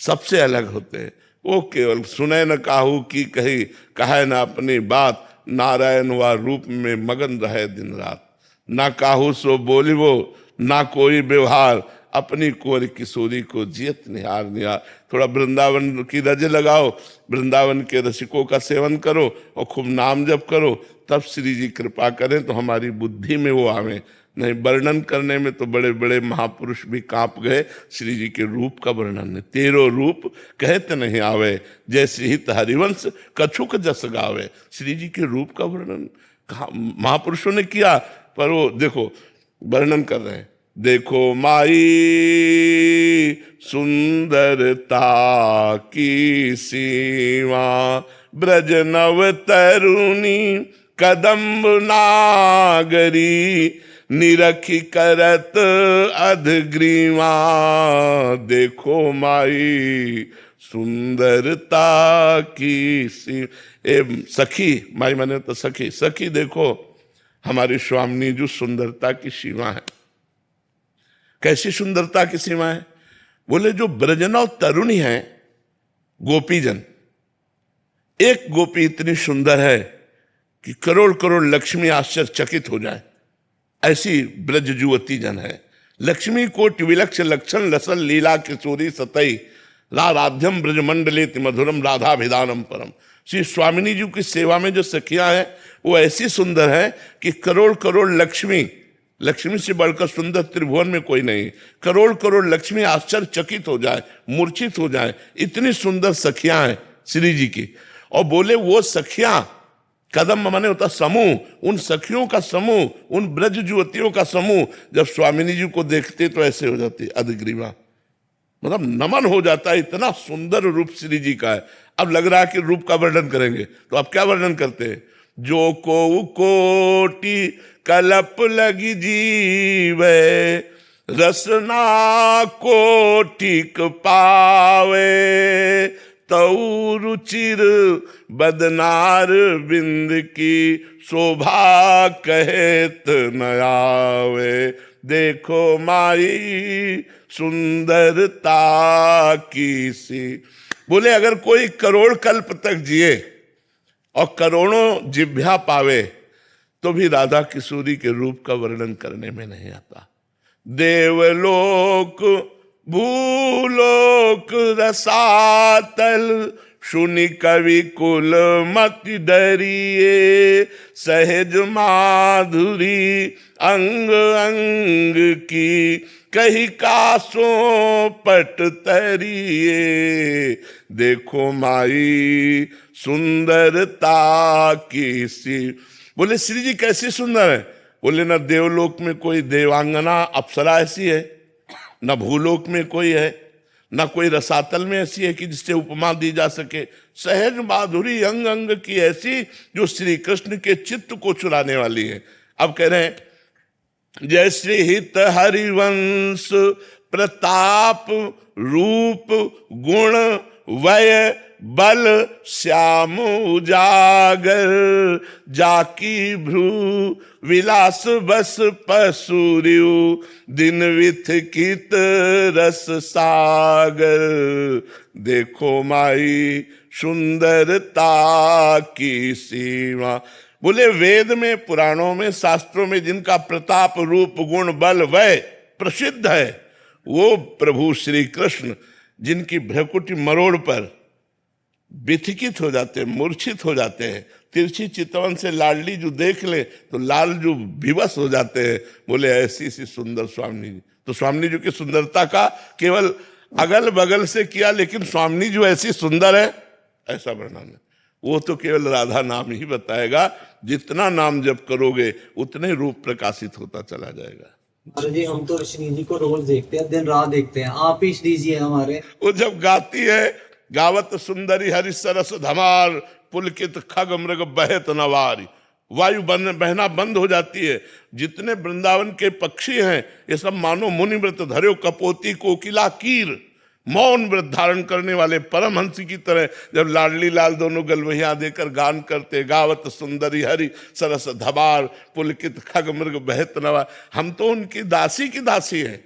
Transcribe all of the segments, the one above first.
सबसे अलग होते हैं। वो केवल सुने न काहू की कही, कहे न अपनी बात, नारायण व रूप में मगन रहे दिन रात। ना काहू सो बोलिवो, ना कोई व्यवहार, अपनी कुंवर किशोरी को जियत निहार निहार। थोड़ा वृंदावन की रज लगाओ, वृंदावन के रसिकों का सेवन करो और खूब नाम जप करो, तब श्री जी कृपा करें तो हमारी बुद्धि में वो आवे। नहीं, वर्णन करने में तो बड़े बड़े महापुरुष भी कांप गए। श्री जी के रूप का वर्णन है। 13 रूप कहते नहीं आवे, जैसे हित हरिवंश कछुक जस गावे। श्री जी के रूप का वर्णन महापुरुषों ने किया, पर वो देखो वर्णन कर रहे हैं। देखो माई सुंदरता की सीमा, ब्रज नव तरुणी कदम्ब नागरी, निरखी करत अधग्रीवा। देखो माई सुंदरता की सखी, माई माने तो सखी, सखी देखो हमारी स्वामिनी जो सुंदरता की सीमा है। कैसी सुंदरता की सीमा है? बोले जो ब्रजनव तरुणी है, गोपीजन, एक गोपी इतनी सुंदर है कि करोड़ करोड़ लक्ष्मी आश्चर्यचकित हो जाए, ऐसी ब्रज जुवती जन है। लक्ष्मी कोटि विलक्ष लक्षण लसल लीला किशोरी सतई, राधाध्यम ब्रजमंडलित मधुरम राधाभिधानम परम। श्री स्वामिनी जी की सेवा में जो सखियां हैं वो ऐसी सुंदर है कि करोड़ करोड़ लक्ष्मी, लक्ष्मी से बढ़कर सुंदर त्रिभुवन में कोई नहीं, करोड़ करोड़ लक्ष्मी आश्चर्यचकित हो जाए, मूर्छित हो जाए, इतनी सुंदर सखियां हैं श्री जी की। और बोले वो सखियां, कदम माने होता समूह, उन सखियों का समूह, उन ब्रज जुवतियों का समूह जब स्वामिनी जी को देखते तो ऐसे हो जाती अधग्रीवा, मतलब नमन हो जाता है। इतना सुंदर रूप श्री जी का है। अब लग रहा है कि रूप का वर्णन करेंगे, तो अब क्या वर्णन करते हैं? जो को कोटि कलप लगी जीवे, रसना कोटिक पावे, तऊ रुचिर बदनार बिंद की, शोभा कहत न आवे। देखो माई सुंदरता की सी। बोले अगर कोई करोड़ कल्प तक जिए और करोड़ों जिभ्या पावे तो भी राधा किशोरी के रूप का वर्णन करने में नहीं आता। देवलोक भूलोक रसातल, सुनि कवि कुल मति डरिए, सहज माधुरी अंग अंग की, कही कासों पट तरिए। देखो माई सुंदरता की सी। बोले श्री जी कैसी सुंदर है? बोले ना देवलोक में कोई देवांगना अप्सरा ऐसी है, न भूलोक में कोई है, न कोई रसातल में ऐसी है कि जिससे उपमा दी जा सके। सहज माधुरी अंग अंग की ऐसी जो श्री कृष्ण के चित्त को चुराने वाली है। अब कह रहे हैं जय श्री हित हरिवंश प्रताप रूप गुण वय बल श्याम उजागर, जाकी भ्रू विलास बस पसूर्यु, दिन विथकित रस सागर। देखो माई सुंदरता की सीमा। बोले वेद में, पुराणों में, शास्त्रों में जिनका प्रताप रूप गुण बल वय प्रसिद्ध है, वो प्रभु श्री कृष्ण जिनकी भ्रकुटी मरोड़ पर विथिकित हो जाते हैं, मूर्छित हो जाते हैं। तिरछी चितवन से लाडली जो देख ले तो लाल जो विवश हो जाते हैं। बोले ऐसी सी सुंदर स्वामिनी जी। तो स्वामिनी जी की सुंदरता का केवल अगल बगल से किया, लेकिन स्वामिनी जो ऐसी सुंदर है ऐसा वर्णन है। वो तो केवल राधा नाम ही बताएगा। जितना नाम जप करोगे उतने रूप प्रकाशित होता चला जाएगा। अरे जी हम तो श्री जी को रोज देखते हैं, दिन रात देखते हैं। आप ही श्री जी हैं हमारे। वो जब गाती है, गावत सुंदरी हरि सरस धमार, पुलकित खग मृग बहत नवारी, वायु बहना बंद हो जाती है। जितने वृंदावन के पक्षी हैं ये सब मानो मुनि व्रत धर्यो कपोती कोकिला कीर, मौन व्रत धारण करने वाले परमहंस की तरह जब लाडली लाल दोनों गलवहिया देकर गान करते, गावत सुंदरी हरि सरस धमार, पुलकित खग मृग बहत नवार। हम तो उनकी दासी की दासी हैं।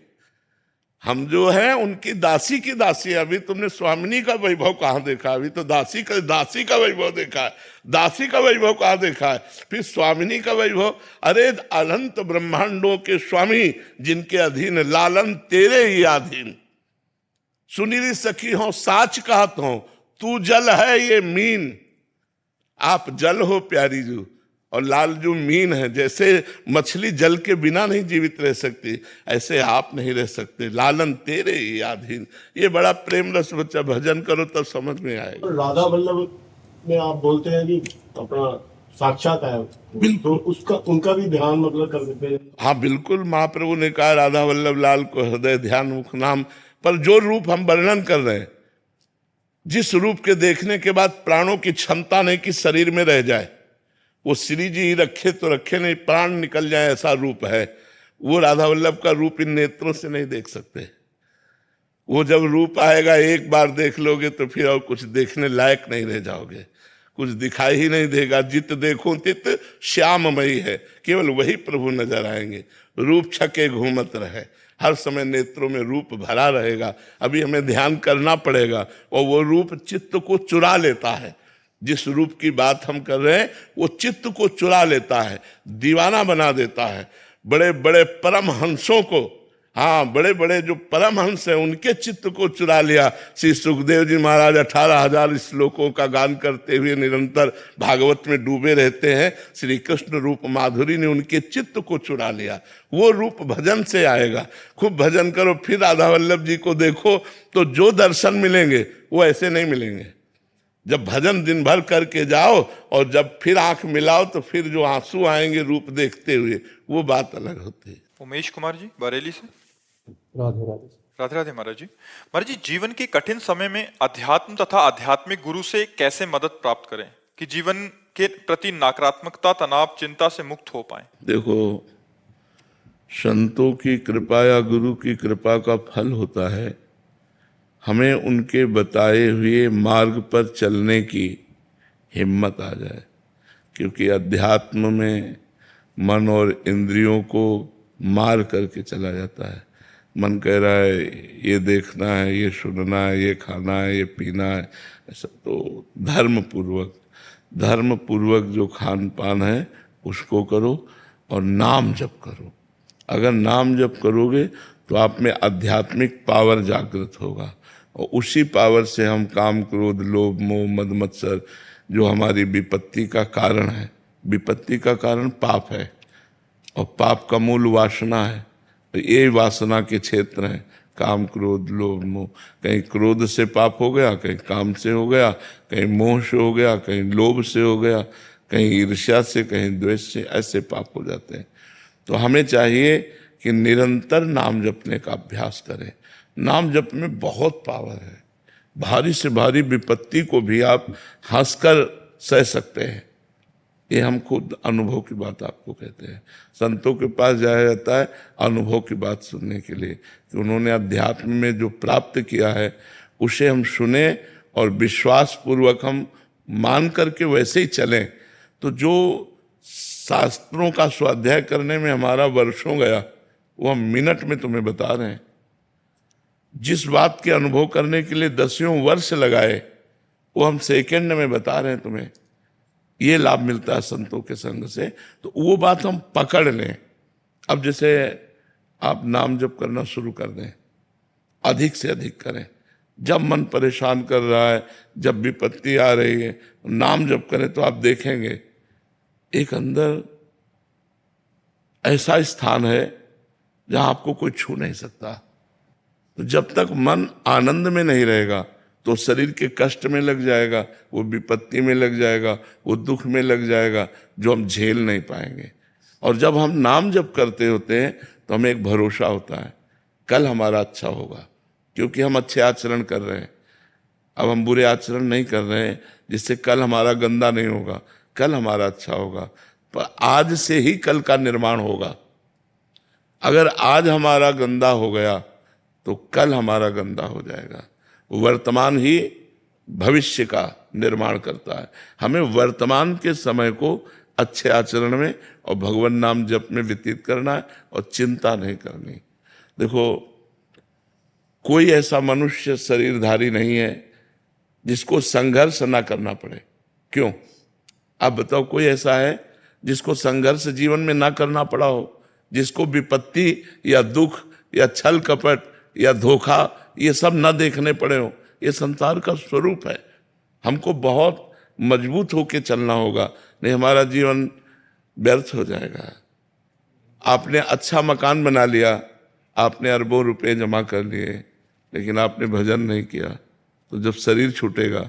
हम जो है उनकी दासी की दासी। अभी तुमने स्वामिनी का वैभव कहाँ देखा? अभी तो दासी का वैभव देखा है। दासी का वैभव कहाँ देखा है? फिर स्वामिनी का वैभव। अरे अनंत ब्रह्मांडों के स्वामी जिनके अधीन, लालन तेरे ही अधीन, सुनीली सखी हो साच कहत हो, तू जल है ये मीन। आप जल हो प्यारी जू, और लाल जो मीन है। जैसे मछली जल के बिना नहीं जीवित रह सकती, ऐसे आप नहीं रह सकते। लालन तेरे ही अधीन। ये बड़ा प्रेम रस बच्चा, भजन करो तब समझ में आएगा। राधा वल्लभ में आप बोलते हैं कि अपना साक्षात है, तो उसका उनका भी ध्यान मतलब कर देते हैं। हाँ बिल्कुल, महाप्रभु ने कहा राधा वल्लभ लाल को हृदय ध्यान मुख नाम। पर जो रूप हम वर्णन कर रहे हैं, जिस रूप के देखने के बाद प्राणों की क्षमता नहीं कि शरीर में रह जाए, वो श्री जी ही रखे तो रखे, नहीं प्राण निकल जाए, ऐसा रूप है। वो राधा वल्लभ का रूप इन नेत्रों से नहीं देख सकते। वो जब रूप आएगा एक बार देख लोगे तो फिर और कुछ देखने लायक नहीं रह जाओगे, कुछ दिखाई ही नहीं देगा। जित देखो तित श्याममयी है, केवल वही प्रभु नजर आएंगे। रूप छके घूमत रहे, हर समय नेत्रों में रूप भरा रहेगा। अभी हमें ध्यान करना पड़ेगा, और वो रूप चित्त को चुरा लेता है। जिस रूप की बात हम कर रहे हैं वो चित्त को चुरा लेता है, दीवाना बना देता है। बड़े बड़े परमहंसों को, हाँ बड़े बड़े जो परमहंस हैं उनके चित्त को चुरा लिया। श्री सुखदेव जी महाराज 18,000 श्लोकों का गान करते हुए निरंतर भागवत में डूबे रहते हैं। श्री कृष्ण रूप माधुरी ने उनके चित्त को चुरा लिया। वो रूप भजन से आएगा। खूब भजन करो, फिर राधा वल्लभ जी को देखो तो जो दर्शन मिलेंगे वो ऐसे नहीं मिलेंगे। जब भजन दिन भर करके जाओ और जब फिर आंख मिलाओ तो फिर जो आंसू आएंगे रूप देखते हुए, वो बात अलग होती है। उमेश कुमार जी बरेली से। राधे राधे। राधे राधे महाराज जी। महाराज जी, जीवन के कठिन समय में अध्यात्म तथा आध्यात्मिक गुरु से कैसे मदद प्राप्त करें कि जीवन के प्रति नकारात्मकता, तनाव, चिंता से मुक्त हो पाए? देखो, संतों की कृपा या गुरु की कृपा का फल होता है हमें उनके बताए हुए मार्ग पर चलने की हिम्मत आ जाए। क्योंकि अध्यात्म में मन और इंद्रियों को मार करके चला जाता है। मन कह रहा है ये देखना है, ये सुनना है, ये खाना है, ये पीना है, ऐसा। तो धर्म पूर्वक जो खान पान है उसको करो और नाम जप करो। अगर नाम जप करोगे तो आप में आध्यात्मिक पावर जागृत होगा, और उसी पावर से हम काम, क्रोध, लोभ, मोह, मद, मत्सर जो हमारी विपत्ति का कारण है, विपत्ति का कारण पाप है, और पाप का मूल वासना है। तो ये वासना के क्षेत्र हैं, काम, क्रोध, लोभ, मोह। कहीं क्रोध से पाप हो गया, कहीं काम से हो गया, कहीं मोह से हो गया, कहीं लोभ से हो गया, कहीं ईर्ष्या से, कहीं द्वेष से, ऐसे पाप हो जाते हैं। तो हमें चाहिए कि निरंतर नाम जपने का अभ्यास करें। नाम जप में बहुत पावर है। भारी से भारी विपत्ति को भी आप हंसकर सह सकते हैं। ये हम खुद अनुभव की बात आपको कहते हैं। संतों के पास जाया जाता है अनुभव की बात सुनने के लिए, कि उन्होंने अध्यात्म में जो प्राप्त किया है उसे हम सुने और विश्वास पूर्वक हम मान करके वैसे ही चलें। तो जो शास्त्रों का स्वाध्याय करने में हमारा वर्षों गया, वो हम मिनट में तुम्हें बता रहे हैं। जिस बात के अनुभव करने के लिए 10 वर्ष लगाए, वो हम सेकंड में बता रहे हैं तुम्हें। ये लाभ मिलता है संतों के संग से। तो वो बात हम पकड़ लें। अब जैसे आप नाम जप करना शुरू कर दें, अधिक से अधिक करें। जब मन परेशान कर रहा है, जब विपत्ति आ रही है, नाम जप करें तो आप देखेंगे एक अंदर ऐसा स्थान है जहां आपको कोई छू नहीं सकता। तो जब तक मन आनंद में नहीं रहेगा तो शरीर के कष्ट में लग जाएगा, वो विपत्ति में लग जाएगा, वो दुख में लग जाएगा, जो हम झेल नहीं पाएंगे। और जब हम नाम जप करते होते हैं तो हमें एक भरोसा होता है कल हमारा अच्छा होगा, क्योंकि हम अच्छे आचरण कर रहे हैं। अब हम बुरे आचरण नहीं कर रहे हैं, जिससे कल हमारा गंदा नहीं होगा, कल हमारा अच्छा होगा। पर आज से ही कल का निर्माण होगा। अगर आज हमारा गंदा हो गया तो कल हमारा गंदा हो जाएगा। वर्तमान ही भविष्य का निर्माण करता है। हमें वर्तमान के समय को अच्छे आचरण में और भगवान नाम जप में व्यतीत करना है, और चिंता नहीं करनी। देखो, कोई ऐसा मनुष्य शरीरधारी नहीं है जिसको संघर्ष ना करना पड़े। क्यों? आप बताओ, कोई ऐसा है जिसको संघर्ष जीवन में ना करना पड़ा हो, जिसको विपत्ति या दुख या छल कपट या धोखा ये सब ना देखने पड़े हो? ये संसार का स्वरूप है। हमको बहुत मजबूत होके चलना होगा, नहीं हमारा जीवन व्यर्थ हो जाएगा। आपने अच्छा मकान बना लिया, आपने अरबों रुपए जमा कर लिए, लेकिन आपने भजन नहीं किया, तो जब शरीर छूटेगा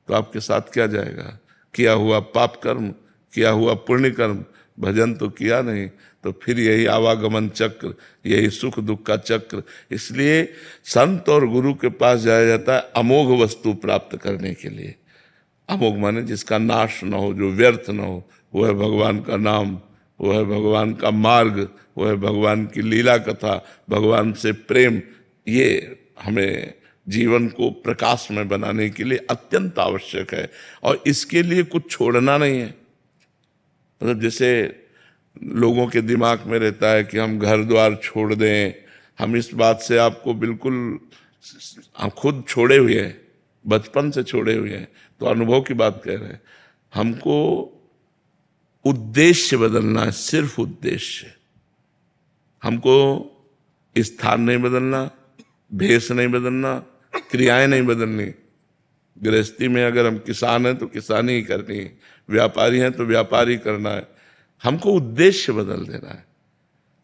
तो आपके साथ क्या जाएगा? किया हुआ पाप कर्म, किया हुआ पुण्य कर्म, भजन तो किया नहीं, तो फिर यही आवागमन चक्र, यही सुख दुख का चक्र। इसलिए संत और गुरु के पास जाया जाता है अमोघ वस्तु प्राप्त करने के लिए। अमोघ माने जिसका नाश न हो, जो व्यर्थ न हो, वो है भगवान का नाम, वो है भगवान का मार्ग, वो है भगवान की लीला कथा, भगवान से प्रेम। ये हमें जीवन को प्रकाश में बनाने के लिए अत्यंत आवश्यक है, और इसके लिए कुछ छोड़ना नहीं है। मतलब जैसे लोगों के दिमाग में रहता है कि हम घर द्वार छोड़ दें, हम इस बात से आपको बिल्कुल, हम खुद छोड़े हुए हैं, बचपन से छोड़े हुए हैं, तो अनुभव की बात कह रहे हैं। हमको उद्देश्य बदलना है, सिर्फ उद्देश्य। हमको स्थान नहीं बदलना, भेष नहीं बदलना, क्रियाएं नहीं बदलनी। गृहस्थी में अगर हम किसान हैं तो किसानी ही करनी है, व्यापारी हैं तो व्यापारी करना है। हमको उद्देश्य बदल देना है।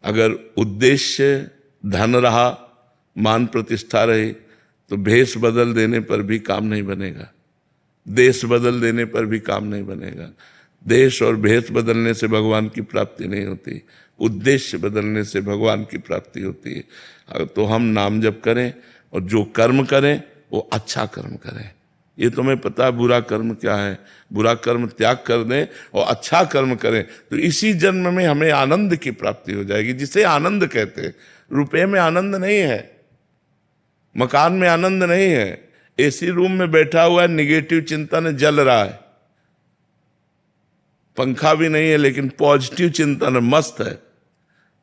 अगर उद्देश्य धन रहा, मान प्रतिष्ठा रही, तो भेष बदल देने पर भी काम नहीं बनेगा, देश बदल देने पर भी काम नहीं बनेगा। देश और भेष बदलने से भगवान की प्राप्ति नहीं होती, उद्देश्य बदलने से भगवान की प्राप्ति होती है। तो हम नाम जप करें और जो कर्म करें वो अच्छा कर्म करें। ये तुम्हें पता है बुरा कर्म क्या है, बुरा कर्म त्याग कर दें और अच्छा कर्म करें, तो इसी जन्म में हमें आनंद की प्राप्ति हो जाएगी, जिसे आनंद कहते हैं। रुपए में आनंद नहीं है, मकान में आनंद नहीं है, एसी रूम में बैठा हुआ है, निगेटिव चिंतन जल रहा है, पंखा भी नहीं है लेकिन पॉजिटिव चिंतन है, मस्त है।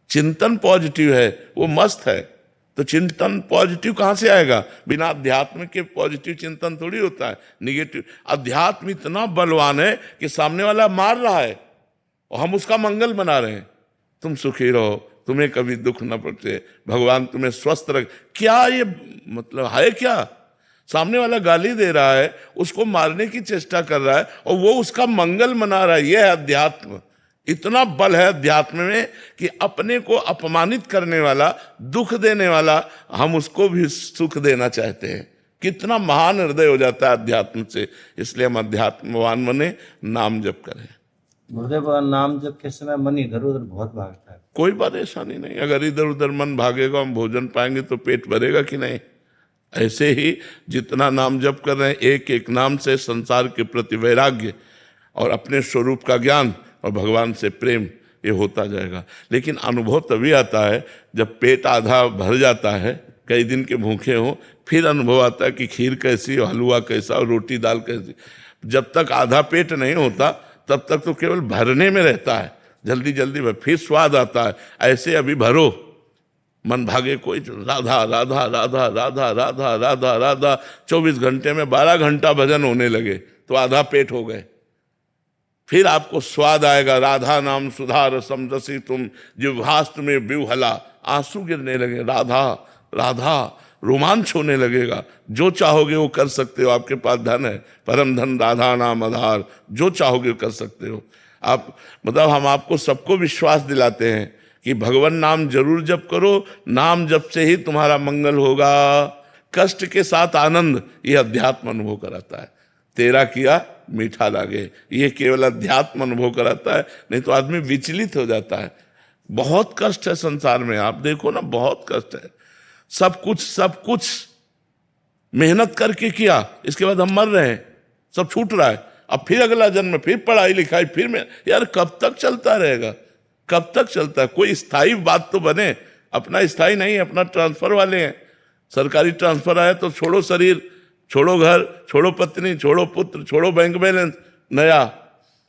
चिंतन पॉजिटिव है, वो मस्त है। तो चिंतन पॉजिटिव कहां से आएगा? बिना अध्यात्म के पॉजिटिव चिंतन थोड़ी होता है, निगेटिव। अध्यात्म इतना बलवान है कि सामने वाला मार रहा है और हम उसका मंगल बना रहे हैं। तुम सुखी रहो, तुम्हें कभी दुख न पहुंचे, भगवान तुम्हें स्वस्थ रख। क्या ये मतलब है? क्या सामने वाला गाली दे रहा है, उसको मारने की चेष्टा कर रहा है और वो उसका मंगल मना रहा है। यह है अध्यात्म। इतना बल है अध्यात्म में कि अपने को अपमानित करने वाला, दुख देने वाला, हम उसको भी सुख देना चाहते हैं। कितना महान हृदय हो जाता है अध्यात्म से। इसलिए हम अध्यात्मवान बने, नाम जप करें। गुरुदेव, नाम जप के समय मन इधर उधर बहुत भागता है। कोई परेशानी नहीं, अगर इधर उधर मन भागेगा, हम भोजन पाएंगे तो पेट भरेगा कि नहीं? ऐसे ही जितना नाम जप कर रहे हैं, एक एक नाम से संसार के प्रति वैराग्य और अपने स्वरूप का ज्ञान और भगवान से प्रेम, ये होता जाएगा। लेकिन अनुभव तभी आता है जब पेट आधा भर जाता है, कई दिन के भूखे हो, फिर अनुभव आता है कि खीर कैसी, हलवा कैसा और रोटी दाल कैसी। जब तक आधा पेट नहीं होता तब तक तो केवल भरने में रहता है, जल्दी जल्दी भर, फिर स्वाद आता है। ऐसे अभी भरो, मन भागे कोई, राधा राधा राधा राधा राधा राधा राधा, 24 घंटे में 12 घंटा भजन होने लगे तो आधा पेट हो गए। फिर आपको स्वाद आएगा, राधा नाम सुधा रसम रसी तुम जिह्वास्त में विह्वला, आंसू गिरने लगे, राधा राधा, रोमांच होने लगेगा। जो चाहोगे वो कर सकते हो, आपके पास धन है, परम धन राधा नाम आधार, जो चाहोगे कर सकते हो आप। मतलब हम आपको सबको विश्वास दिलाते हैं कि भगवान नाम जरूर जप करो, नाम जप से ही तुम्हारा मंगल होगा। कष्ट के साथ आनंद, ये अध्यात्म अनुभव कराता है। तेरा किया मीठा लागे, ये केवल अध्यात्म अनुभव कराता है, नहीं तो आदमी विचलित हो जाता है। बहुत कष्ट है संसार में, आप देखो ना, बहुत कष्ट है। सब कुछ मेहनत करके किया, इसके बाद हम मर रहे हैं, सब छूट रहा है। अब फिर अगला जन्म, फिर पढ़ाई लिखाई, फिर में, यार कब तक चलता रहेगा? कब तक चलता है? कोई स्थायी बात तो बने। अपना स्थायी नहीं, अपना ट्रांसफर वाले हैं। सरकारी ट्रांसफर आया तो छोड़ो शरीर, छोड़ो घर, छोड़ो पत्नी, छोड़ो पुत्र, छोड़ो बैंक बैलेंस नया,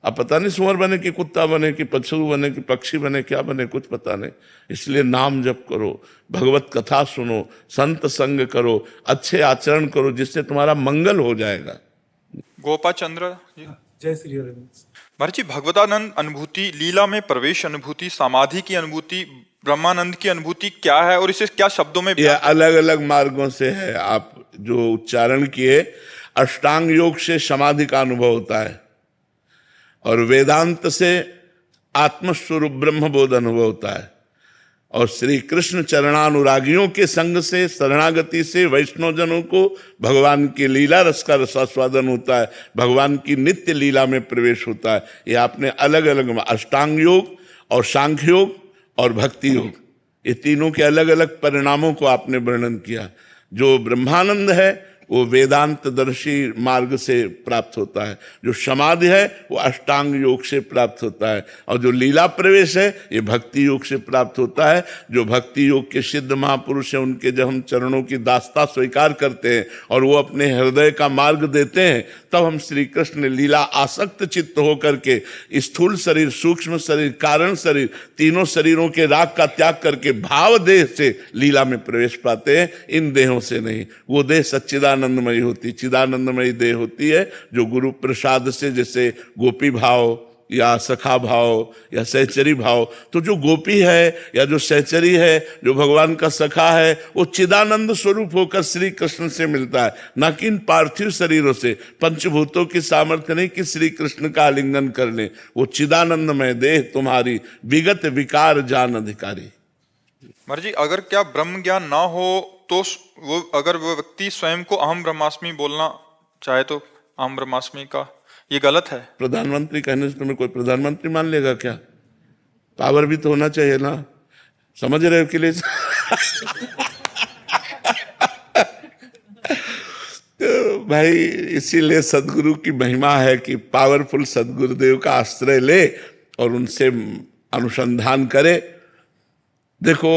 अब पता नहीं सुअर बने कि कुत्ता बने कि पशु बने कि पक्षी बने, क्या बने कुछ पता नहीं। इसलिए नाम जप करो, भगवत कथा सुनो, संत संग करो, अच्छे आचरण करो, जिससे तुम्हारा मंगल हो जाएगा। गोपा चंद्र जी। जय श्री अरविंद। महाराज जी, भगवतानंद अनुभूति, लीला में प्रवेश अनुभूति, समाधि की अनुभूति, ब्रह्मानंद की अनुभूति क्या है और इसे क्या शब्दों में? यह अलग अलग मार्गों से है। आप जो उच्चारण किए, अष्टांग योग से समाधि का अनुभव होता है और वेदांत से आत्मस्वरूप ब्रह्मबोध अनुभव होता है, और श्री कृष्ण चरणानुरागियों के संग से, शरणागति से वैष्णवजनों को भगवान की लीला रस का रसास्वादन होता है, भगवान की नित्य लीला में प्रवेश होता है। ये आपने अलग अलग अष्टांग योग और सांख्य योग और भक्ति योग, ये तीनों के अलग अलग परिणामों को आपने वर्णन किया। जो ब्रह्मानंद है वो वेदांत दर्शी मार्ग से प्राप्त होता है, जो समाधि है वो अष्टांग योग से प्राप्त होता है, और जो लीला प्रवेश है ये भक्ति योग से प्राप्त होता है। जो भक्ति योग के सिद्ध महापुरुष हैं, उनके जब हम चरणों की दास्ता स्वीकार करते हैं और वो अपने हृदय का मार्ग देते हैं, तब हम श्री कृष्ण लीला आसक्त चित्त होकर के स्थूल शरीर, सूक्ष्म शरीर, कारण शरीर, तीनों शरीरों के राग का त्याग करके भाव देह से लीला में प्रवेश पाते हैं, इन देहों से नहीं। वो देह सच्चिदानंदमयी होती, चिदानंदमयी देह होती है, जो गुरु प्रसाद से, जैसे गोपी भाव या सखा भाव या सहचरी भाव, तो जो गोपी है या जो सहचरी है, जो भगवान का सखा है, वो चिदानंद स्वरूप होकर श्री कृष्ण से मिलता है, न कि इन पार्थिव शरीरों से। पंचभूतों की सामर्थ्य नहीं कि श्री कृष्ण का आलिंगन कर ले। वो चिदानंदमय देह तुम्हारी, विगत विकार जान अधिकारी। महाराज जी, अगर क्या ब्रह्म ज्ञान ना हो तो वो, अगर वो व्यक्ति स्वयं को अहम ब्रह्मास्मि बोलना चाहे तो अहम ब्रह्मास्मि का ये गलत है? प्रधानमंत्री कहने से तुम्हें कोई प्रधानमंत्री मान लेगा क्या? पावर भी तो होना चाहिए ना, समझ रहे हो कि लिए तो भाई, इसीलिए सदगुरु की महिमा है कि पावरफुल सदगुरुदेव का आश्रय ले और उनसे अनुसंधान करे। देखो,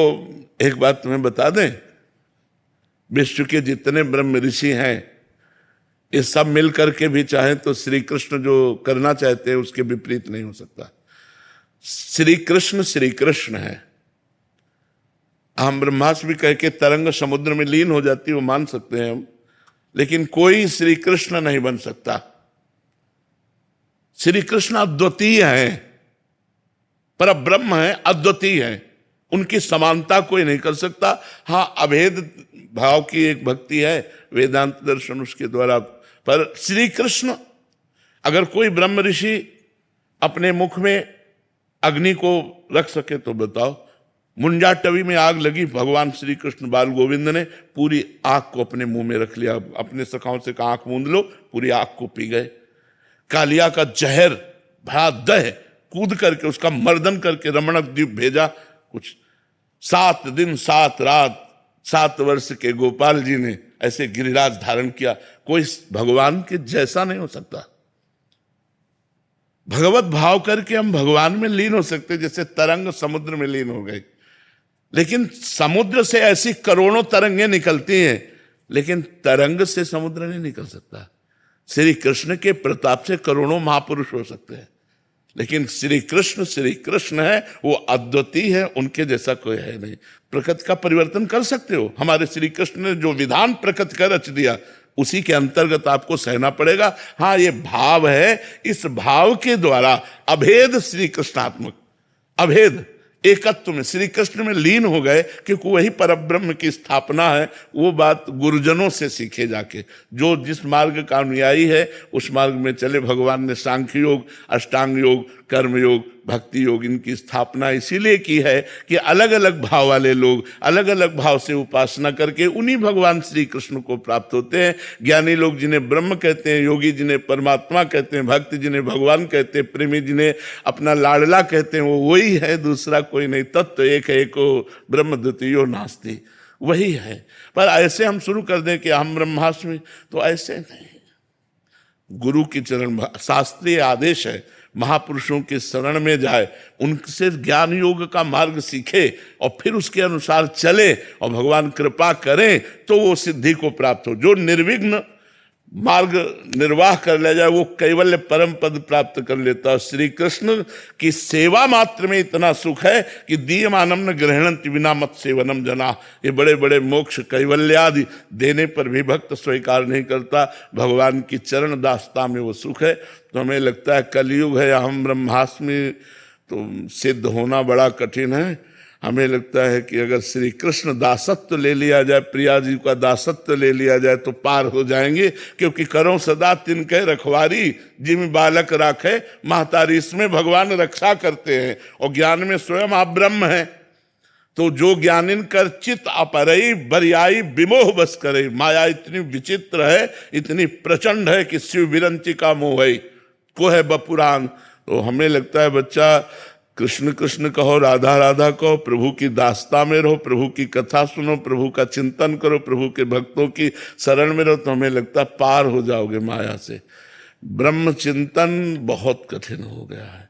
एक बात तुम्हें बता दें, विश्व के जितने ब्रह्म ऋषि हैं, ये सब मिल करके भी चाहे तो श्री कृष्ण जो करना चाहते हैं उसके विपरीत नहीं हो सकता। श्री कृष्ण है। हम ब्रह्मास्मि कह के तरंग समुद्र में लीन हो जाती है, वो मान सकते हैं हम, लेकिन कोई श्री कृष्ण नहीं बन सकता। श्री कृष्ण अद्वितीय है, पर ब्रह्म है, अद्वितीय है, उनकी समानता कोई नहीं कर सकता। हाँ, अभेद भाव की एक भक्ति है, वेदांत दर्शन उसके द्वारा, पर श्री कृष्ण, अगर कोई ब्रह्म ऋषि अपने मुख में अग्नि को रख सके तो बताओ। मुंजाटवी में आग लगी, भगवान श्री कृष्ण बाल गोविंद ने पूरी आग को अपने मुंह में रख लिया, अपने सखाओं से कहा आंख मूंद लो, पूरी आग को पी गए। कालिया का जहर भया दह कूद करके उसका मर्दन करके रमणक द्वीप भेजा। कुछ 7 दिन 7 रात 7 वर्ष के गोपाल जी ने ऐसे गिरिराज धारण किया। कोई भगवान के जैसा नहीं हो सकता। भगवत भाव करके हम भगवान में लीन हो सकते, जैसे तरंग समुद्र में लीन हो गई। लेकिन समुद्र से ऐसी करोड़ों तरंगें निकलती हैं, लेकिन तरंग से समुद्र नहीं निकल सकता। श्री कृष्ण के प्रताप से करोड़ों महापुरुष हो सकते हैं, लेकिन श्री कृष्ण है, वो अद्वितीय है, उनके जैसा कोई है नहीं। प्रकृति का परिवर्तन कर सकते हो, हमारे श्री कृष्ण ने जो विधान प्रकृति का रच दिया उसी के अंतर्गत आपको सहना पड़ेगा। हाँ, ये भाव है, इस भाव के द्वारा अभेद श्री कृष्णात्मक, अभेद एकत्व में श्री कृष्ण में लीन हो गए, क्योंकि वही परब्रह्म की स्थापना है। वो बात गुरुजनों से सीखे जाके, जो जिस मार्ग का अनुयायी है उस मार्ग में चले। भगवान ने सांख्य योग, अष्टांग योग, कर्म योग, भक्ति योग, इनकी स्थापना इसीलिए की है कि अलग अलग भाव वाले लोग अलग अलग भाव से उपासना करके उन्हीं भगवान श्री कृष्ण को प्राप्त होते हैं। ज्ञानी लोग जिन्हें ब्रह्म कहते हैं, योगी जिन्हें परमात्मा कहते हैं, भक्त जिन्हें भगवान कहते हैं, प्रेमी जिन्हें अपना लाडला कहते हैं, वो वही है, दूसरा कोई नहीं। तत्व एक है, एको ब्रह्म द्वितीयो नास्ति, वही है। पर ऐसे हम शुरू कर दें कि हम ब्रह्मास्मि, तो ऐसे नहीं। गुरु की चरण, शास्त्रीय आदेश है, महापुरुषों के शरण में जाए, उनसे ज्ञान योग का मार्ग सीखे और फिर उसके अनुसार चले, और भगवान कृपा करें तो वो सिद्धि को प्राप्त हो। जो निर्विघ्न मार्ग निर्वाह कर लिया जाए, वो कैवल्य परम पद प्राप्त कर लेता है। श्री कृष्ण की सेवा मात्र में इतना सुख है कि दीयमानम न ग्रहणंति विना मत सेवनम जना। ये बड़े बड़े मोक्ष कैवल्यादि देने पर भी भक्त स्वीकार नहीं करता। भगवान की चरण दासता में वो सुख है। तो हमें लगता है कलयुग है, अहम ब्रह्मास्मि तो सिद्ध होना बड़ा कठिन है। हमें लगता है कि अगर श्री कृष्ण दासत्व ले लिया जाए, प्रिया जी का दासत्व ले लिया जाए तो पार हो जाएंगे। क्योंकि करो सदा तिनके रखवारी, जिम बालक राखे महतारी। इसमें भगवान रक्षा करते हैं और ज्ञान में स्वयं आप ब्रह्म हैं। तो जो ज्ञानिन कर चित अपरई बरियाई विमोह बस करे। माया इतनी विचित्र है, इतनी प्रचंड है कि शिव विरंची का मोह है को है बपुराण। तो हमें लगता है बच्चा कृष्ण कृष्ण कहो, राधा राधा कहो, प्रभु की दास्ता में रहो, प्रभु की कथा सुनो, प्रभु का चिंतन करो, प्रभु के भक्तों की शरण में रहो, तो हमें लगता है पार हो जाओगे माया से। ब्रह्म चिंतन बहुत कठिन हो गया है।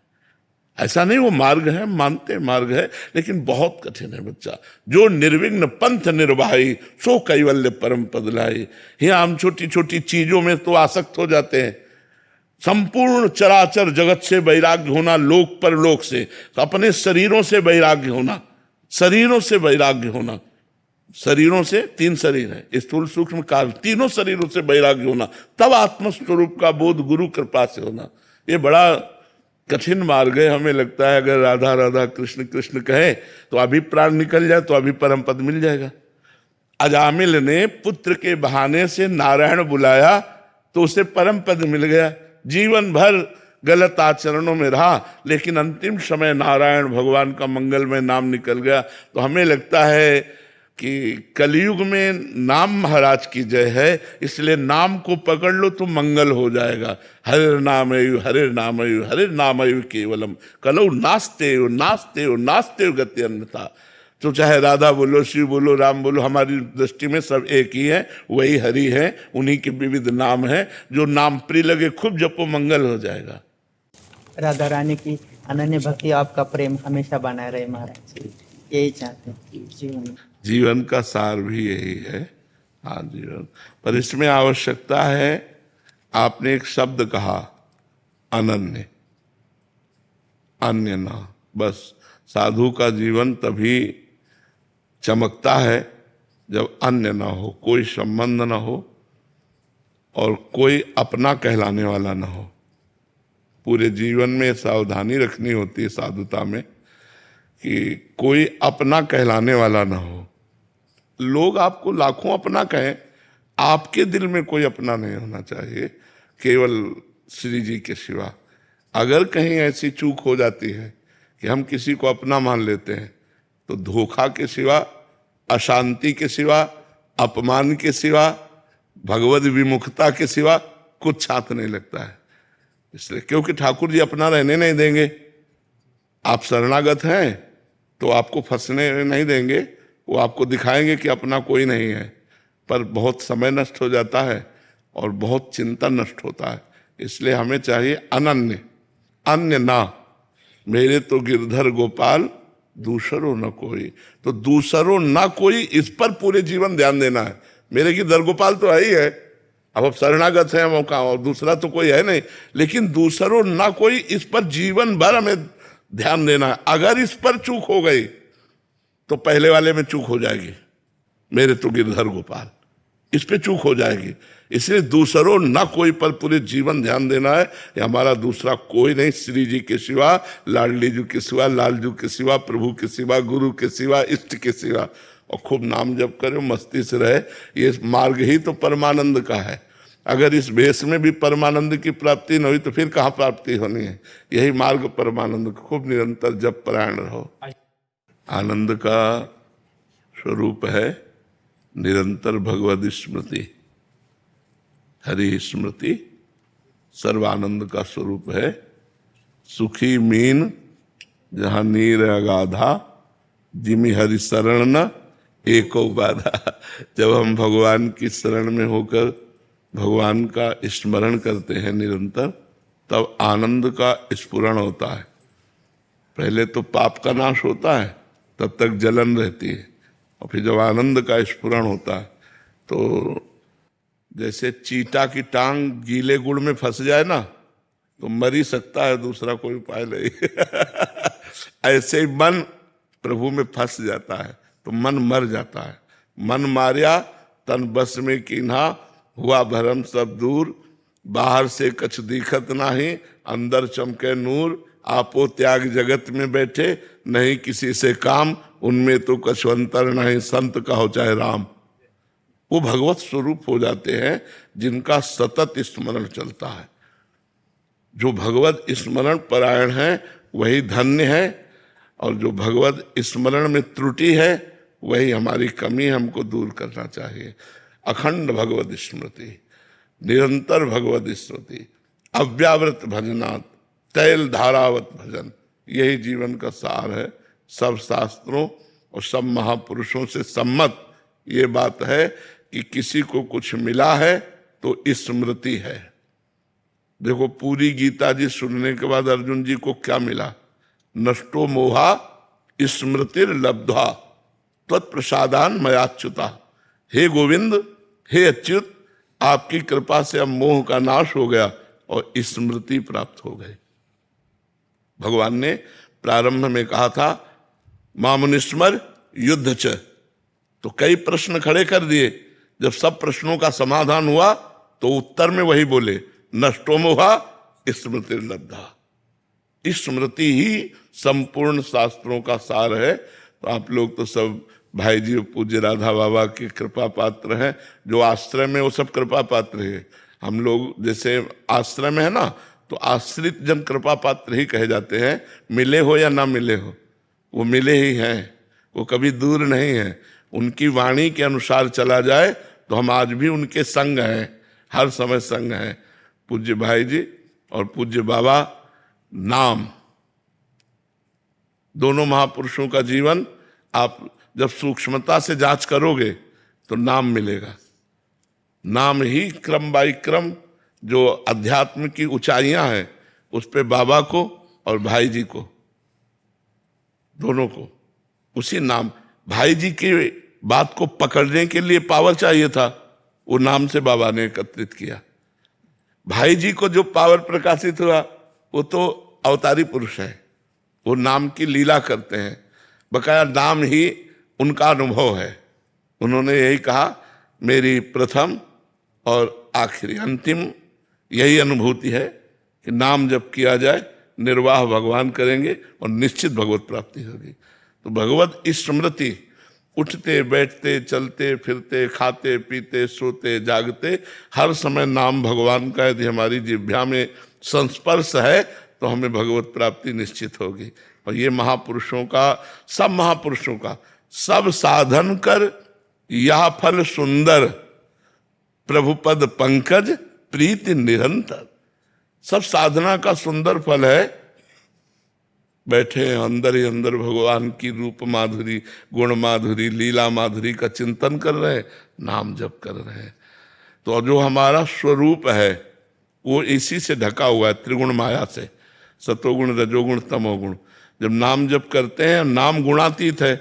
ऐसा नहीं वो मार्ग है, मानते मार्ग है, लेकिन बहुत कठिन है बच्चा। जो निर्विघ्न पंथ निर्वाही सो कैवल्य परम पद लाई। यहाँ हम छोटी छोटी चीजों में तो आसक्त हो जाते हैं। संपूर्ण चराचर जगत से वैराग्य होना, लोक पर लोक से, तो अपने शरीरों से वैराग्य होना, शरीरों से वैराग्य होना। शरीरों से, 3 शरीर है, स्थूल सूक्ष्म काल, तीनों शरीरों से वैराग्य होना, तब आत्मस्वरूप का बोध गुरु कृपा से होना। ये बड़ा कठिन मार्ग है। हमें लगता है अगर राधा राधा कृष्ण कृष्ण कहे तो अभी प्राण निकल जाए तो अभी परम पद मिल जाएगा। अजामिल ने पुत्र के बहाने से नारायण बुलाया तो उसे परम पद मिल गया। जीवन भर गलत आचरणों में रहा, लेकिन अंतिम समय नारायण भगवान का मंगलमय नाम निकल गया। तो हमें लगता है कि कलयुग में नाम महाराज की जय है, इसलिए नाम को पकड़ लो तो मंगल हो जाएगा। हरे नामयु हरे नामयु हरे नामयु केवलम कलौ नास्ते नास्ते नास्ते गति अन्यथा। तो चाहे राधा बोलो, शिव बोलो, राम बोलो, हमारी दृष्टि में सब एक ही है, वही हरि है, उन्हीं के विविध नाम है। जो नाम प्रिय लगे खूब जपो, मंगल हो जाएगा। राधा रानी की अनन्य भक्ति, आपका प्रेम हमेशा बनाए रहे महाराज जी, यही चाहते हैं जीवन में। जीवन का सार भी यही है। हाँ जीवन, पर इसमें आवश्यकता है, आपने एक शब्द कहा अनन्य, अन्य ना। बस साधु का जीवन तभी चमकता है जब अन्य ना हो, कोई संबंध ना हो और कोई अपना कहलाने वाला ना हो। पूरे जीवन में सावधानी रखनी होती है साधुता में कि कोई अपना कहलाने वाला ना हो। लोग आपको लाखों अपना कहें, आपके दिल में कोई अपना नहीं होना चाहिए, केवल श्री जी के सिवा। अगर कहीं ऐसी चूक हो जाती है कि हम किसी को अपना मान लेते हैं तो धोखा के सिवा, अशांति के सिवा, अपमान के सिवा, भगवद विमुखता के सिवा कुछ छात नहीं लगता है। इसलिए क्योंकि ठाकुर जी अपना रहने नहीं देंगे। आप शरणागत हैं तो आपको फंसने नहीं देंगे, वो आपको दिखाएंगे कि अपना कोई नहीं है। पर बहुत समय नष्ट हो जाता है और बहुत चिंतन नष्ट होता है। इसलिए हमें चाहिए अनन्य, अन्य ना। मेरे तो गिरधर गोपाल दूसरो न कोई। तो दूसरो ना कोई, इस पर पूरे जीवन ध्यान देना है। मेरे गिरधर गोपाल तो है ही है, अब शरणागत है मौका, और दूसरा तो कोई है नहीं, लेकिन दूसरो ना कोई, इस पर जीवन भर हमें ध्यान देना है। अगर इस पर चूक हो गई तो पहले वाले में चूक हो जाएगी, मेरे तो गिरधर गोपाल, इस पे चूक हो जाएगी। इसलिए दूसरों ना कोई पर पूरे जीवन ध्यान देना है। ये हमारा दूसरा कोई नहीं, श्री जी के सिवा, लाडली जी के सिवा, लाल जी के सिवा, प्रभु के सिवा, गुरु के सिवा, इष्ट के सिवा। और खूब नाम जप करो, मस्ती से रहे। ये मार्ग ही तो परमानंद का है। अगर इस भेष में भी परमानंद की प्राप्ति न हुई तो फिर कहाँ प्राप्ति होनी है। यही मार्ग परमानंद। खूब निरंतर जप परायण रहो। आनंद का स्वरूप है निरंतर भगवद स्मृति, हरि स्मृति सर्वानंद का स्वरूप है। सुखी मीन जहाँ नीर अगाधा, जिमि हरि शरण न एको बाधा। जब हम भगवान की शरण में होकर भगवान का स्मरण करते हैं निरंतर, तब आनंद का स्फुरण होता है। पहले तो पाप का नाश होता है, तब तक जलन रहती है, और फिर जब आनंद का स्फुरण होता है तो जैसे चीटा की टांग गीले गुड़ में फंस जाए ना तो मर ही सकता है, दूसरा कोई उपाय नहीं। ऐसे ही मन प्रभु में फंस जाता है तो मन मर जाता है। मन मारिया तन बस में कीन्हा, हुआ भरम सब दूर, बाहर से कछ दिखत नाही, अंदर चमके नूर, आपो त्याग जगत में बैठे, नहीं किसी से काम, उनमें तो कछु अंतर नहीं, संत कहो चाहे राम। वो भगवत स्वरूप हो जाते हैं जिनका सतत स्मरण चलता है। जो भगवत स्मरण परायण है वही धन्य है, और जो भगवत स्मरण में त्रुटि है वही हमारी कमी, हमको दूर करना चाहिए। अखंड भगवत स्मृति, निरंतर भगवत स्मृति, अव्यावृत भजनात्, तैल धारावत भजन, यही जीवन का सार है। सब शास्त्रों और सब महापुरुषों से सम्मत ये बात है कि किसी को कुछ मिला है तो स्मृति है। देखो पूरी गीता जी सुनने के बाद अर्जुन जी को क्या मिला? नष्टो मोहा स्मृतिर लब्ध्वा त्वत्प्रसादान मयाच्युता। हे गोविंद, हे अच्युत, आपकी कृपा से अब मोह का नाश हो गया और स्मृति प्राप्त हो गई। भगवान ने प्रारंभ में कहा था मामुनिस्मर युद्ध च, तो कई प्रश्न खड़े कर दिए। जब सब प्रश्नों का समाधान हुआ तो उत्तर में वही बोले नष्टो मोहा स्मृति लब्धा। स्मृति ही संपूर्ण शास्त्रों का सार है। तो आप लोग तो सब भाई जी पूज्य राधा बाबा के कृपा पात्र हैं। जो आश्रय में वो सब कृपा पात्र है। हम लोग जैसे आश्रय में है ना, तो आश्रित जन कृपा पात्र ही कहे जाते हैं। मिले हो या ना मिले हो, वो मिले ही हैं, वो कभी दूर नहीं है। उनकी वाणी के अनुसार चला जाए तो हम आज भी उनके संग हैं, हर समय संग हैं। पूज्य भाई जी और पूज्य बाबा, नाम, दोनों महापुरुषों का जीवन आप जब सूक्ष्मता से जांच करोगे तो नाम मिलेगा। नाम ही क्रम बाई क्रम जो अध्यात्म की ऊंचाइयां हैं उस पे बाबा को और भाई जी को, दोनों को उसी नाम। भाई जी की बात को पकड़ने के लिए पावर चाहिए था, वो नाम से बाबा ने एकत्रित किया। भाई जी को जो पावर प्रकाशित हुआ वो तो अवतारी पुरुष है, वो नाम की लीला करते हैं। बकाया नाम ही उनका अनुभव है। उन्होंने यही कहा मेरी प्रथम और आखिरी अंतिम यही अनुभूति है कि नाम जब किया जाए निर्वाह भगवान करेंगे और निश्चित भगवत प्राप्ति होगी। तो भगवत स्मृति, उठते बैठते चलते फिरते खाते पीते सोते जागते हर समय नाम भगवान का यदि हमारी जिह्वा में संस्पर्श है तो हमें भगवत प्राप्ति निश्चित होगी। और ये महापुरुषों का, सब महापुरुषों का, सब साधन कर यह फल सुंदर, प्रभुपद पंकज प्रीति निरंतर। सब साधना का सुंदर फल है। बैठे हैं अंदर ही अंदर भगवान की रूप माधुरी, गुण माधुरी, लीला माधुरी का चिंतन कर रहे हैं, नाम जप कर रहे हैं। तो जो हमारा स्वरूप है वो इसी से ढका हुआ है, त्रिगुण माया से, सतोगुण रजोगुण तमोगुण। जब नाम जप करते हैं, नाम गुणातीत है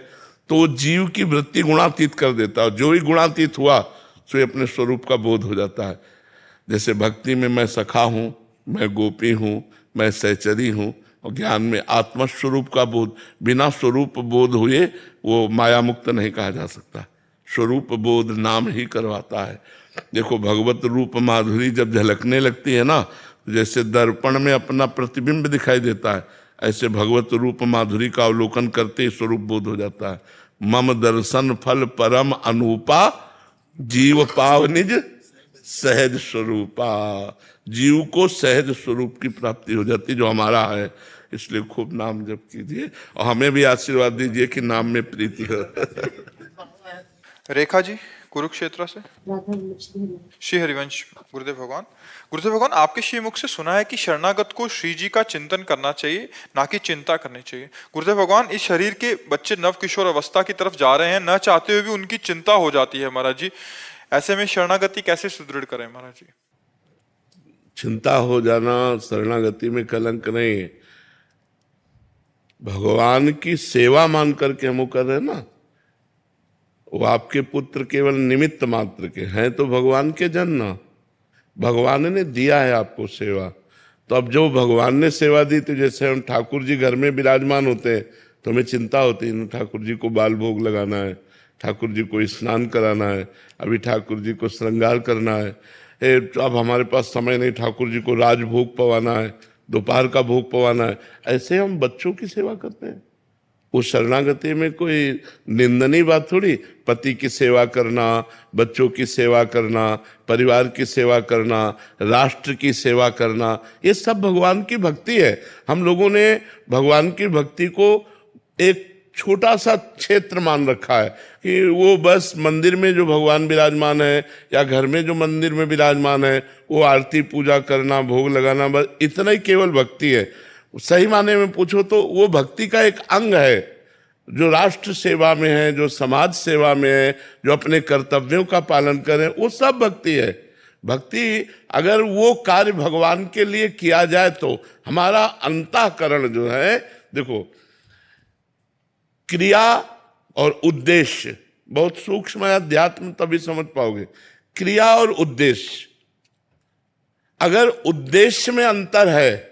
तो जीव की वृत्ति गुणातीत कर देता है। जो ही गुणातीत हुआ तो अपने स्वरूप का बोध हो जाता है। जैसे भक्ति में मैं सखा हूँ, मैं गोपी हूँ, मैं सहचरी हूँ, और ज्ञान में आत्मस्वरूप का बोध। बिना स्वरूप बोध हुए वो माया मुक्त नहीं कहा जा सकता। स्वरूप बोध नाम ही करवाता है। देखो भगवत रूप माधुरी जब झलकने लगती है ना, जैसे दर्पण में अपना प्रतिबिंब दिखाई देता है, ऐसे भगवत रूप माधुरी का अवलोकन करते ही स्वरूप बोध हो जाता है। मम दर्शन फल परम अनूपा, जीव पाव निज सहज स्वरूपा। जीव को सहज स्वरूप की प्राप्ति हो जाती जो हमारा है। इसलिए खूब नाम जप कीजिए और हमें भी आशीर्वाद दीजिए कि नाम में प्रीति हो। रेखा जी कुरुक्षेत्र से। श्री हरिवंश गुरुदेव भगवान। गुरुदेव भगवान, आपके श्री मुख से सुना है कि शरणागत को श्री जी का चिंतन करना चाहिए, ना कि चिंता करनी चाहिए। गुरुदेव भगवान, इस शरीर के बच्चे नव किशोर अवस्था की तरफ जा रहे हैं, न चाहते हुए भी उनकी चिंता हो जाती है महाराज जी। ऐसे में शरणागति कैसे सुदृढ़ करें महाराज जी? चिंता हो जाना शरणागति में कलंक नहीं है। भगवान की सेवा मान करके हम कर रहे हैं ना, वो आपके पुत्र केवल निमित्त मात्र के हैं, तो भगवान के जन ना। भगवान ने दिया है आपको सेवा, तो अब जो भगवान ने सेवा दी, तो जैसे हम ठाकुर जी घर में विराजमान होते हैं तो हमें चिंता होती है, ठाकुर जी को बाल भोग लगाना है, ठाकुर जी को स्नान कराना है, अभी ठाकुर जी को श्रृंगार करना है, अब हमारे पास समय नहीं, ठाकुर जी को राजभोग पवाना है, दोपहर का भोग पवाना है। ऐसे हम बच्चों की सेवा करते हैं। उस शरणागति में कोई निंदनीय बात थोड़ी। पति की सेवा करना, बच्चों की सेवा करना, परिवार की सेवा करना, राष्ट्र की सेवा करना, ये सब भगवान की भक्ति है। हम लोगों ने भगवान की भक्ति को एक छोटा सा क्षेत्र मान रखा है कि वो बस मंदिर में जो भगवान विराजमान है या घर में जो मंदिर में विराजमान है वो आरती पूजा करना, भोग लगाना, बस इतना ही केवल भक्ति है। सही माने में पूछो तो वो भक्ति का एक अंग है। जो राष्ट्र सेवा में है, जो समाज सेवा में है, जो अपने कर्तव्यों का पालन करें, वो सब भक्ति है। भक्ति अगर वो कार्य भगवान के लिए किया जाए तो हमारा अंतःकरण जो है, देखो क्रिया और उद्देश्य बहुत सूक्ष्म है, अध्यात्म तभी समझ पाओगे। क्रिया और उद्देश्य, अगर उद्देश्य में अंतर है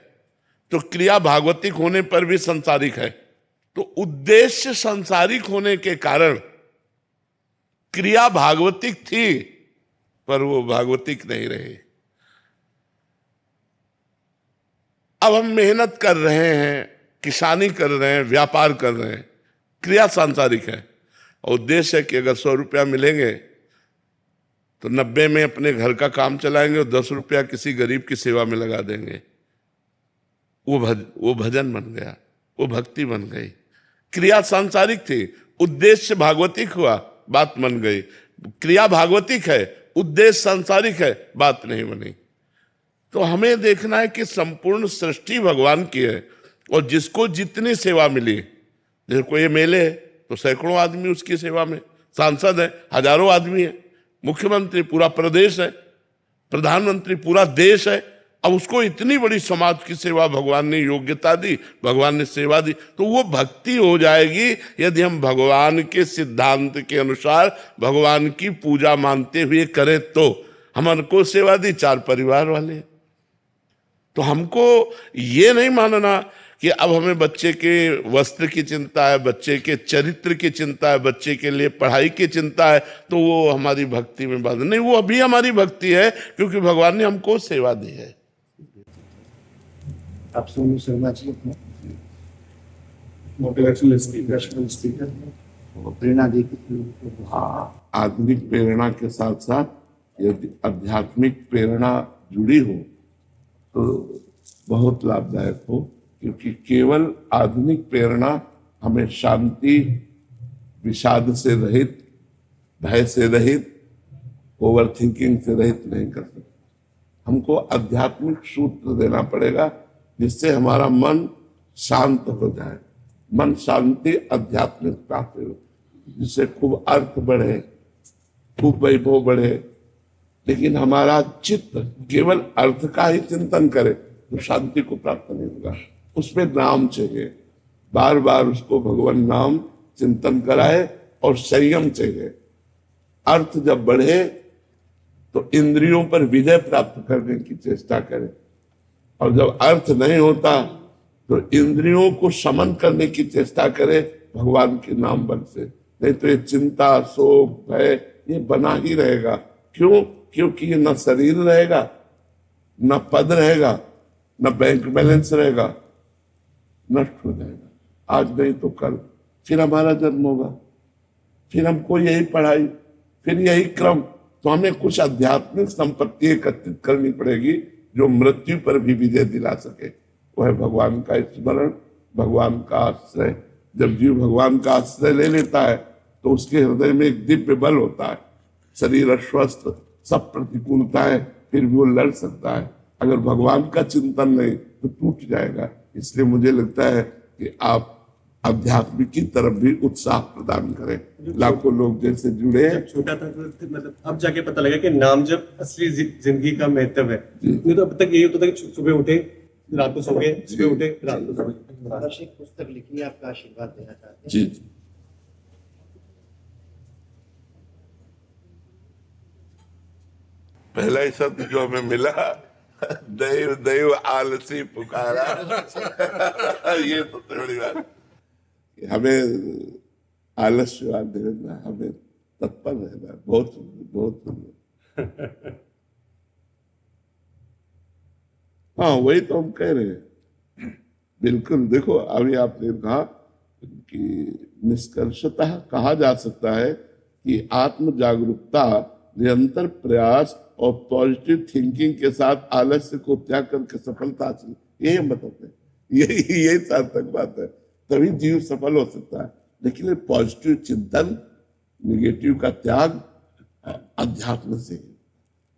तो क्रिया भागवतिक होने पर भी संसारिक है। तो उद्देश्य संसारिक होने के कारण क्रिया भागवतिक थी पर वो भागवतिक नहीं रही। अब हम मेहनत कर रहे हैं, किसानी कर रहे हैं, व्यापार कर रहे हैं, क्रिया सांसारिक है। और उद्देश्य है कि अगर 100 रुपया मिलेंगे तो 90 में अपने घर का काम चलाएंगे और 10 रुपया किसी गरीब की सेवा में लगा देंगे। वो भजन बन गया, वो भक्ति बन गई। क्रिया सांसारिक थी, उद्देश्य भागवतिक हुआ, बात बन गई। क्रिया भागवतिक है, उद्देश्य सांसारिक है, बात नहीं बनी। तो हमें देखना है कि संपूर्ण सृष्टि भगवान की है और जिसको जितनी सेवा मिली, जैसे कोई मेले है तो सैकड़ों आदमी उसकी सेवा में, सांसद है हजारों आदमी है, मुख्यमंत्री पूरा प्रदेश है, प्रधानमंत्री पूरा देश है। अब उसको इतनी बड़ी समाज की सेवा भगवान ने योग्यता दी, भगवान ने सेवा दी, तो वो भक्ति हो जाएगी यदि हम भगवान के सिद्धांत के अनुसार भगवान की पूजा मानते हुए करें। तो हमको सेवा दी 4 परिवार वाले, तो हमको ये नहीं मानना कि अब हमें बच्चे के वस्त्र की चिंता है, बच्चे के चरित्र की चिंता है, बच्चे के लिए पढ़ाई की चिंता है, तो वो हमारी भक्ति में बात नहीं। वो अभी हमारी भक्ति है क्योंकि भगवान ने हमको सेवा दी है। आप सोनू शर्मा जी मोटिवेशनल स्पीकर प्रेरणा देती। हाँ, आधुनिक प्रेरणा के साथ साथ यदि आध्यात्मिक प्रेरणा जुड़ी हो तो बहुत लाभदायक हो, क्योंकि केवल आधुनिक प्रेरणा हमें शांति, विषाद से रहित, भय से रहित, ओवर थिंकिंग से रहित नहीं कर सकती। हमको आध्यात्मिक सूत्र देना पड़ेगा जिससे हमारा मन शांत हो जाए। मन शांति आध्यात्मिकता से हो, जिससे खूब अर्थ बढ़े, खूब वैभव बढ़े। लेकिन हमारा चित्त केवल अर्थ का ही चिंतन करे तो शांति को प्राप्त नहीं होगा। उसमें नाम चाहिए, बार बार उसको भगवान नाम चिंतन कराए और संयम चाहिए। अर्थ जब बढ़े तो इंद्रियों पर विजय प्राप्त करने की चेष्टा करें, और जब अर्थ नहीं होता तो इंद्रियों को समन करने की चेष्टा करे भगवान के नाम बल से। नहीं तो ये चिंता, शोक, भय ये बना ही रहेगा। क्यों? क्योंकि ये न शरीर रहेगा, न पद रहेगा, न बैंक बैलेंस रहेगा, नष्ट हो जाएगा। आज नहीं तो कल फिर हमारा जन्म होगा, फिर हमको यही पढ़ाई, फिर यही क्रम। तो हमें कुछ आध्यात्मिक संपत्ति एकत्रित करनी पड़ेगी जो मृत्यु पर भी विजय दिला सके। वह है भगवान का स्मरण, भगवान का आश्रय। जब जीव भगवान का आश्रय ले लेता है तो उसके हृदय में एक दिव्य बल होता है। शरीर अस्वस्थ, सब प्रतिकूलताएं, फिर भी वो लड़ सकता है। अगर भगवान का चिंतन नहीं तो टूट जाएगा। इसलिए मुझे लगता है कि आप अध्यात्म की तरफ भी उत्साह प्रदान करें। लाखों लोग जैसे जुड़े। जब छोटा था तो मतलब अब जाके पता लगा कि नाम जब असली जिंदगी का महत्व है। नहीं तो अब तक यही होता था कि सुबह उठे, रात को सो गए, सुबह उठे, रात को सो गए। पुस्तक लिखी है, आपका आशीर्वाद देना चाहते हैं। जी। पहला ही शब्द जो हमें मिला, दैव दैव आलसी पुकारा। ये तो बड़ी बात, हमें आलस्यवान रहना, हमें तत्पर रहना। बहुत सुंदर, बहुत सुंदर। हाँ, वही तो हम कह रहे हैं। बिल्कुल, देखो अभी आपने कहा कि निष्कर्षतः कहा जा सकता है कि आत्म जागरूकता निरंतर प्रयास और पॉजिटिव थिंकिंग के साथ आलस्य को त्याग करके सफलता हासिल, यही हम बताते हैं। यही सार्थक बात है, तभी जीव सफल हो सकता है। लेकिन पॉजिटिव चिंतन, निगेटिव का त्याग अध्यात्म से,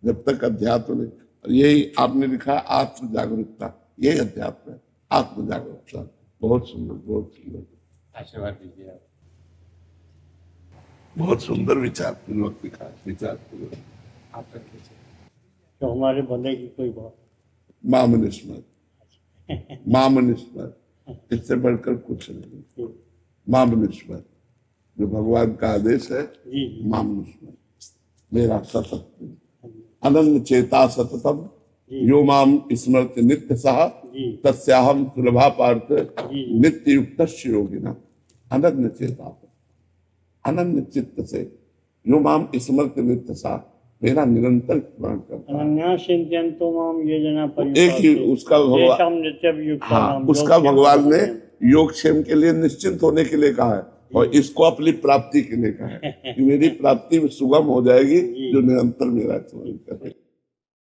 जब तक अध्यात्म ने, यही आपने लिखा आत्म जागरूकता, यही अध्यात्म है, आत्म जागरूकता। बहुत सुंदर, बहुत सुंदर, आशीर्वाद दीजिए आप। बहुत सुंदर विचार पूर्वक लिखा, विचार पूर्वक। आप तक कीजिए। तो हमारे भले की कोई बात। मामनिस्मर, मामनिस्मर, इससे बढ़कर कुछ नहीं। मामनिस्मर, जो भगवान का आदेश है, मामनिस्मर, मेरा सतत अनन्य चेता सततम यो माम स्मृति नित्य सह तस्याहम सुलभा पार्थ नित्य युक्त योगिना। अनन्य चेता, अनन्य चित्त से यो माम स्मृति नित्य सह, मेरा निरंतर स्मरण करता है। एक ही उसका भगवान, हाँ, उसका भगवान ने योगक्षेम के लिए, निश्चिंत होने के लिए कहा है, और इसको अपनी प्राप्ति के लिए कहा है कि मेरी प्राप्ति सुगम हो जाएगी जो निरंतर मेरा स्मरण करे।